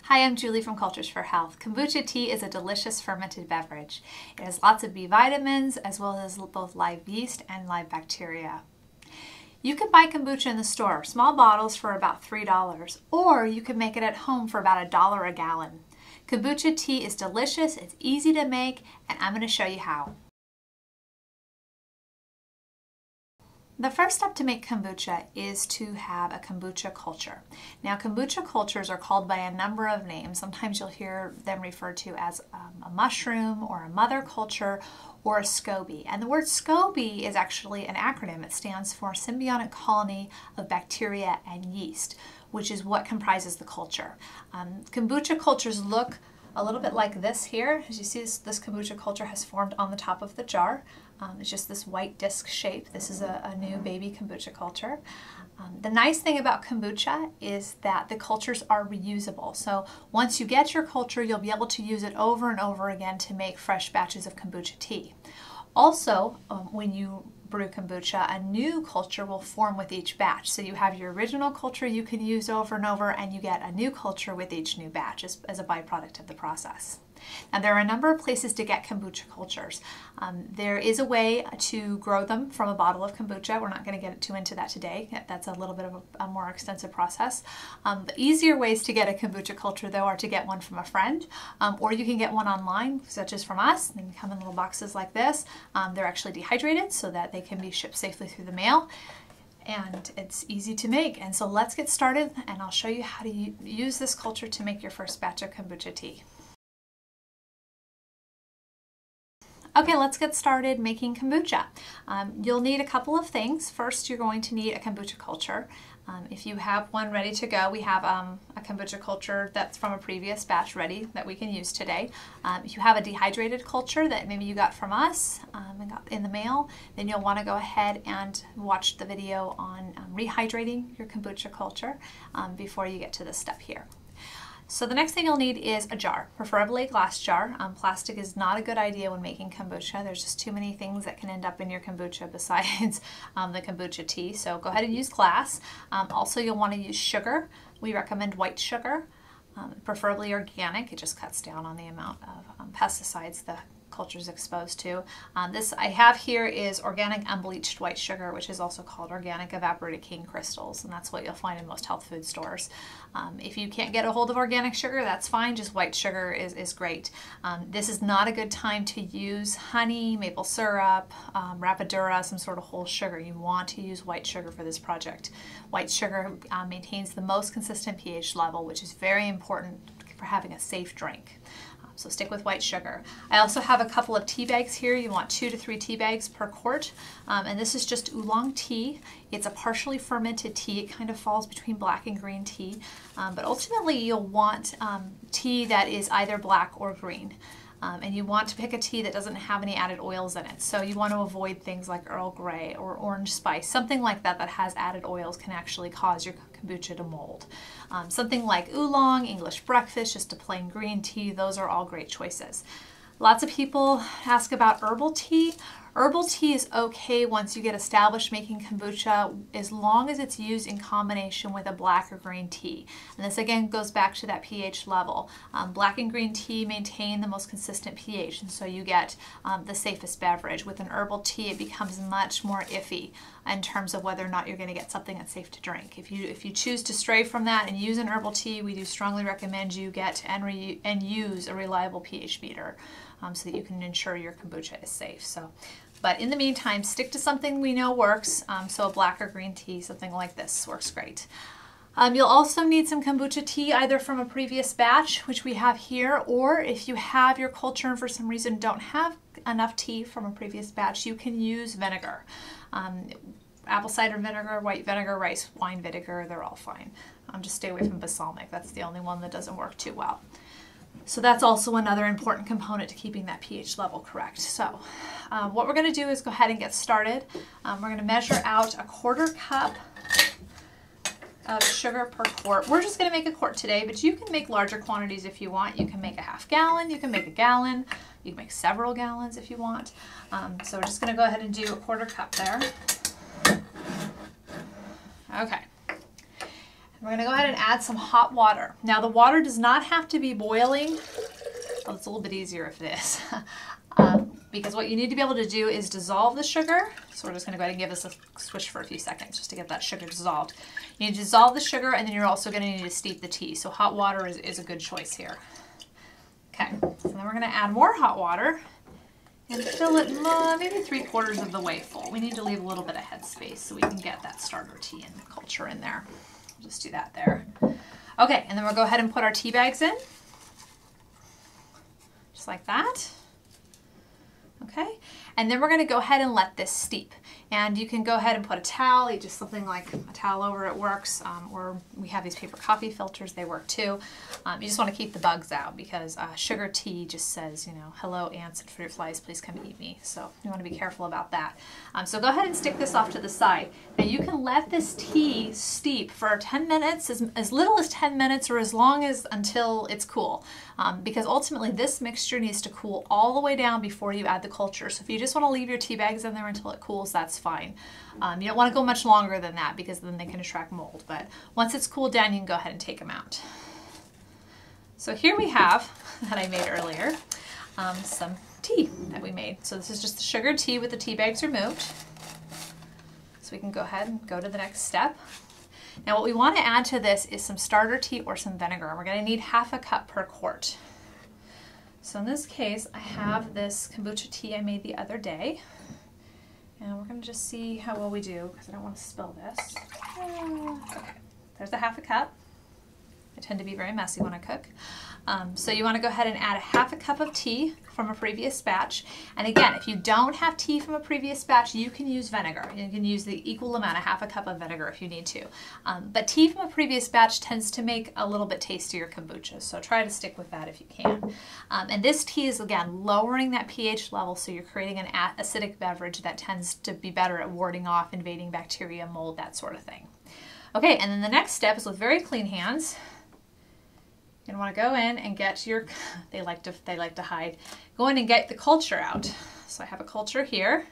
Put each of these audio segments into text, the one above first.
Hi, I'm Julie from Cultures for Health. Kombucha tea is a delicious fermented beverage. It has lots of B vitamins as well as both live yeast and live bacteria. You can buy kombucha in the store, small bottles for about $3, or you can make it at home for about $1 a gallon. Kombucha tea is delicious, it's easy to make, and I'm going to show you how. The first step to make kombucha is to have a kombucha culture. Now, kombucha cultures are called by a number of names. Sometimes you'll hear them referred to as a mushroom or a mother culture or a SCOBY. And the word SCOBY is actually an acronym. It stands for Symbiotic Colony of Bacteria and Yeast, which is what comprises the culture. Kombucha cultures look a little bit like this here. As you see, this kombucha culture has formed on the top of the jar. It's just this white disc shape. This is a new baby kombucha culture. The nice thing about kombucha is that the cultures are reusable. So once you get your culture, you'll be able to use it over and over again to make fresh batches of kombucha tea. Also, when you brew kombucha, a new culture will form with each batch. So you have your original culture you can use over and over, and you get a new culture with each new batch as a byproduct of the process. Now, there are a number of places to get kombucha cultures. There is a way to grow them from a bottle of kombucha. We're not going to get too into that today. That's a little bit of a more extensive process. The easier ways to get a kombucha culture, though, are to get one from a friend, or you can get one online, such as from us. They come in little boxes like this. They're actually dehydrated so that they can be shipped safely through the mail. And it's easy to make. And so let's get started, and I'll show you how to use this culture to make your first batch of kombucha tea. Okay, let's get started making kombucha. You'll need a couple of things. First, you're going to need a kombucha culture. If you have one ready to go, we have a kombucha culture that's from a previous batch ready that we can use today. If you have a dehydrated culture that maybe you got from us and got in the mail, then you'll want to go ahead and watch the video on rehydrating your kombucha culture before you get to this step here. So the next thing you'll need is a jar, preferably a glass jar. Plastic is not a good idea when making kombucha. There's just too many things that can end up in your kombucha besides the kombucha tea. So go ahead and use glass. Also, you'll want to use sugar. We recommend white sugar, preferably organic. It just cuts down on the amount of pesticides the culture is exposed to. This I have here is organic unbleached white sugar, which is also called organic evaporated cane crystals, and that's what you'll find in most health food stores. If you can't get a hold of organic sugar, that's fine. Just white sugar is great. This is not a good time to use honey, maple syrup, rapadura, some sort of whole sugar. You want to use white sugar for this project. White sugar maintains the most consistent pH level, which is very important for having a safe drink. So stick with white sugar. I also have a couple of tea bags here. You want 2 to 3 tea bags per quart. And this is just oolong tea. It's a partially fermented tea. It kind of falls between black and green tea. But ultimately you'll want tea that is either black or green. And you want to pick a tea that doesn't have any added oils in it. So you want to avoid things like Earl Grey or orange spice. Something like that that has added oils can actually cause your kombucha to mold. Something like oolong, English breakfast, just a plain green tea, those are all great choices. Lots of people ask about herbal tea. Herbal tea is okay once you get established making kombucha, as long as it's used in combination with a black or green tea. And this again goes back to that pH level. Black and green tea maintain the most consistent pH, and so you get the safest beverage. With an herbal tea, it becomes much more iffy in terms of whether or not you're going to get something that's safe to drink. If you choose to stray from that and use an herbal tea, we do strongly recommend you get and use a reliable pH meter so that you can ensure your kombucha is safe. But in the meantime, stick to something we know works. So a black or green tea, something like this works great. You'll also need some kombucha tea either from a previous batch, which we have here, or if you have your culture and for some reason don't have enough tea from a previous batch, you can use vinegar. Apple cider vinegar, white vinegar, rice wine vinegar, they're all fine. Just stay away from balsamic. That's the only one that doesn't work too well. So that's also another important component to keeping that pH level correct. So what we're going to do is go ahead and get started. We're going to measure out a 1/4 cup of sugar per quart. We're just going to make a quart today, but you can make larger quantities if you want. You can make a ½ gallon, you can make a gallon, you can make several gallons if you want. So we're just going to go ahead and do a 1/4 cup there. Okay. We're going to go ahead and add some hot water. Now the water does not have to be boiling. Well, it's a little bit easier if it is. Because what you need to be able to do is dissolve the sugar. So we're just going to go ahead and give this a swish for a few seconds just to get that sugar dissolved. You need to dissolve the sugar, and then you're also going to need to steep the tea. So hot water is a good choice here. Okay, so then we're going to add more hot water and fill it maybe 3/4 of the way full. We need to leave a little bit of headspace so we can get that starter tea and culture in there. We'll just do that there. Okay, and then we'll go ahead and put our tea bags in. Just like that. Okay, and then we're going to go ahead and let this steep. And you can go ahead and put a towel, just something like a towel over it works, or we have these paper coffee filters, they work too. You just want to keep the bugs out because sugar tea just says, you know, hello ants and fruit flies, please come eat me. So you want to be careful about that. So go ahead and stick this off to the side. Now you can let this tea steep for 10 minutes, as little as 10 minutes or as long as until it's cool. Because ultimately this mixture needs to cool all the way down before you add the culture. So if you just want to leave your tea bags in there until it cools, that's fine. You don't want to go much longer than that because then they can attract mold. But once it's cooled down, you can go ahead and take them out. So here we have, that I made earlier, some tea that we made. So this is just the sugar tea with the tea bags removed. So we can go ahead and go to the next step. Now what we want to add to this is some starter tea or some vinegar. We're going to need 1/2 cup per quart. So in this case, I have this kombucha tea I made the other day. And we're going to just see how well we do because I don't want to spill this. Okay, there's a 1/2 cup. I tend to be very messy when I cook. So you want to go ahead and add 1/2 cup of tea from a previous batch. And again, if you don't have tea from a previous batch, you can use vinegar. You can use the equal amount of 1/2 cup of vinegar if you need to. But tea from a previous batch tends to make a little bit tastier kombucha, so try to stick with that if you can. And this tea is, again, lowering that pH level, so you're creating an acidic beverage that tends to be better at warding off invading bacteria, mold, that sort of thing. Okay, and then the next step is with very clean hands. You're going to want to go in and get your, they like to hide, go in and get the culture out. So I have a culture here.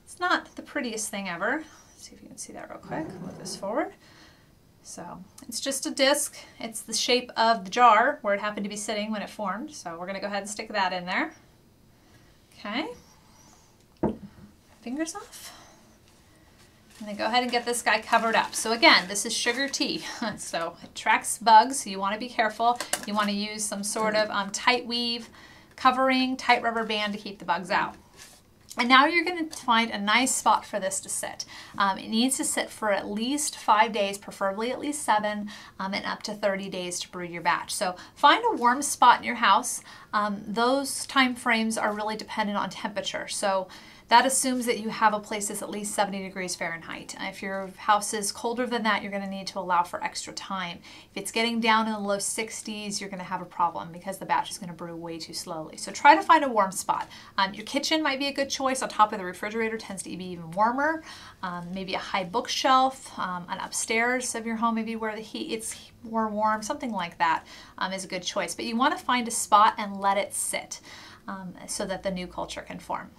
It's not the prettiest thing ever. Let's see if you can see that real quick. Move this forward. So it's just a disc. It's the shape of the jar where it happened to be sitting when it formed. So we're going to go ahead and stick that in there. Okay. Fingers off. And then go ahead and get this guy covered up. So again, this is sugar tea, so it attracts bugs, so you want to be careful. You want to use some sort of tight weave covering, tight rubber band to keep the bugs out. And now you're going to find a nice spot for this to sit. It needs to sit for at least 5 days, preferably at least 7, and up to 30 days to brew your batch. So find a warm spot in your house. Those time frames are really dependent on temperature. So that assumes that you have a place that's at least 70 degrees Fahrenheit. If your house is colder than that, you're going to need to allow for extra time. If it's getting down in the low 60s, you're going to have a problem because the batch is going to brew way too slowly. So try to find a warm spot. Your kitchen might be a good choice. On top of the refrigerator tends to be even warmer. Maybe a high bookshelf, an upstairs of your home, maybe where the heat it's more warm, something like that is a good choice. But you want to find a spot and let it sit so that the new culture can form.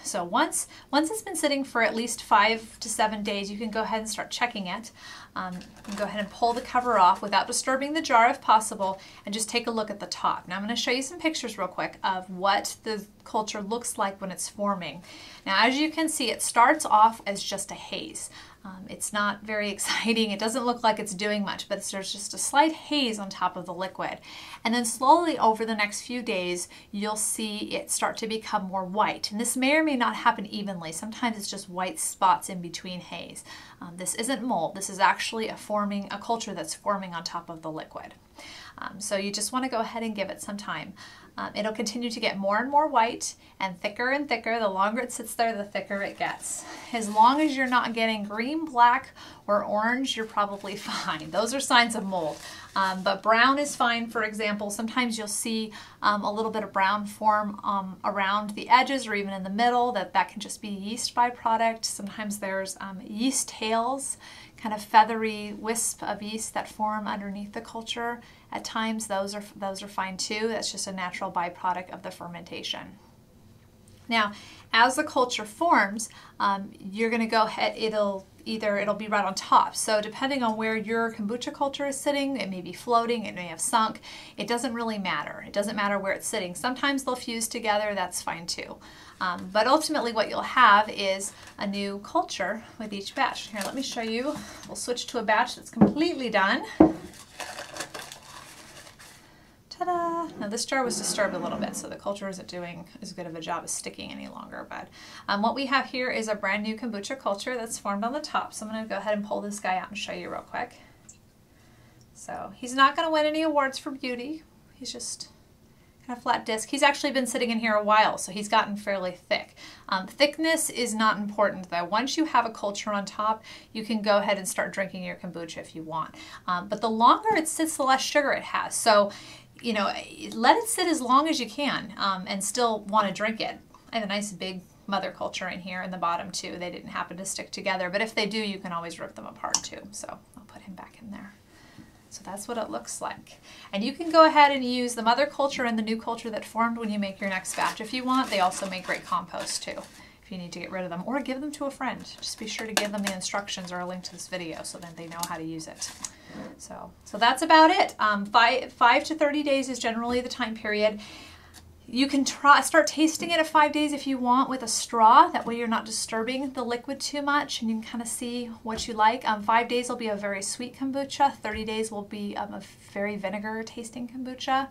So once it's been sitting for at least 5 to 7 days, you can go ahead and start checking it. And go ahead and pull the cover off without disturbing the jar if possible, and just take a look at the top. Now I'm going to show you some pictures real quick of what the culture looks like when it's forming. Now as you can see, it starts off as just a haze. It's not very exciting. It doesn't look like it's doing much, but there's just a slight haze on top of the liquid. And then slowly over the next few days, you'll see it start to become more white. And this may or may not happen evenly. Sometimes it's just white spots in between haze. This isn't mold. This is actually a culture that's forming on top of the liquid. So you just want to go ahead and give it some time. It'll continue to get more and more white and thicker. The longer it sits there, the thicker it gets. As long as you're not getting green, black, or orange, you're probably fine. Those are signs of mold. But brown is fine, for example. Sometimes you'll see a little bit of brown form around the edges or even in the middle. That can just be yeast byproduct. Sometimes there's yeast tails, kind of feathery wisp of yeast that form underneath the culture. At times those are fine too. That's just a natural byproduct of the fermentation. Now, as the culture forms, you're going to go ahead, it'll be right on top. So depending on where your kombucha culture is sitting, it may be floating, it may have sunk. It doesn't really matter. It doesn't matter where it's sitting. Sometimes they'll fuse together, that's fine too. But ultimately what you'll have is a new culture with each batch. Here, let me show you. We'll switch to a batch that's completely done. Ta-da! Now this jar was disturbed a little bit, so the culture isn't doing as good of a job as sticking any longer. But what we have here is a brand new kombucha culture that's formed on the top. So I'm going to go ahead and pull this guy out and show you real quick. So he's not going to win any awards for beauty. He's just kind of flat disc. He's actually been sitting in here a while, so he's gotten fairly thick. Thickness is not important though. Once you have a culture on top, you can go ahead and start drinking your kombucha if you want. But the longer it sits, the less sugar it has. So you know, let it sit as long as you can and still want to drink it. I have a nice big mother culture in here in the bottom too. They didn't happen to stick together, but if they do, you can always rip them apart too. So I'll put him back in there. So that's what it looks like. And you can go ahead and use the mother culture and the new culture that formed when you make your next batch if you want. They also make great compost too, if you need to get rid of them, or give them to a friend. Just be sure to give them the instructions or a link to this video so that they know how to use it. So that's about it. 5 to 30 days is generally the time period. You can start tasting it at 5 days if you want with a straw. That way you're not disturbing the liquid too much and you can kind of see what you like. 5 days will be a very sweet kombucha. 30 days will be a very vinegar tasting kombucha.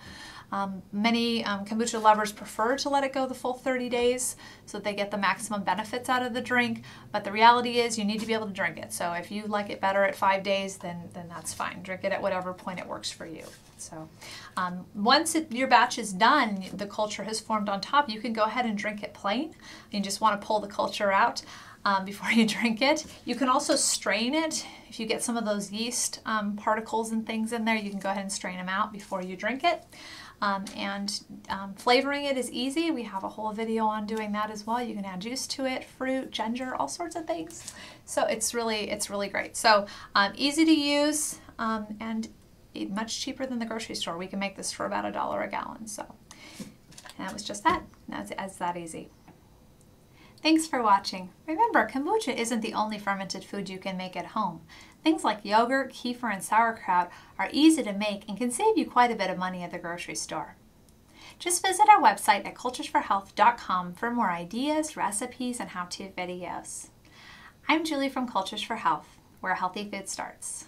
Many kombucha lovers prefer to let it go the full 30 days so that they get the maximum benefits out of the drink. But the reality is you need to be able to drink it. So if you like it better at 5 days, then that's fine. Drink it at whatever point it works for you. So once your batch is done, the culture has formed on top, you can go ahead and drink it plain. You just want to pull the culture out before you drink it. You can also strain it. If you get some of those yeast particles and things in there, you can go ahead and strain them out before you drink it. Flavoring it is easy. We have a whole video on doing that as well. You can add juice to it, fruit, ginger, all sorts of things. So it's really great. So easy to use and much cheaper than the grocery store. We can make this for about $1 a gallon. So and that was just that. It's that easy. Thanks for watching. Remember, kombucha isn't the only fermented food you can make at home. Things like yogurt, kefir, and sauerkraut are easy to make and can save you quite a bit of money at the grocery store. Just visit our website at culturesforhealth.com for more ideas, recipes, and how-to videos. I'm Julie from Cultures for Health, where healthy food starts.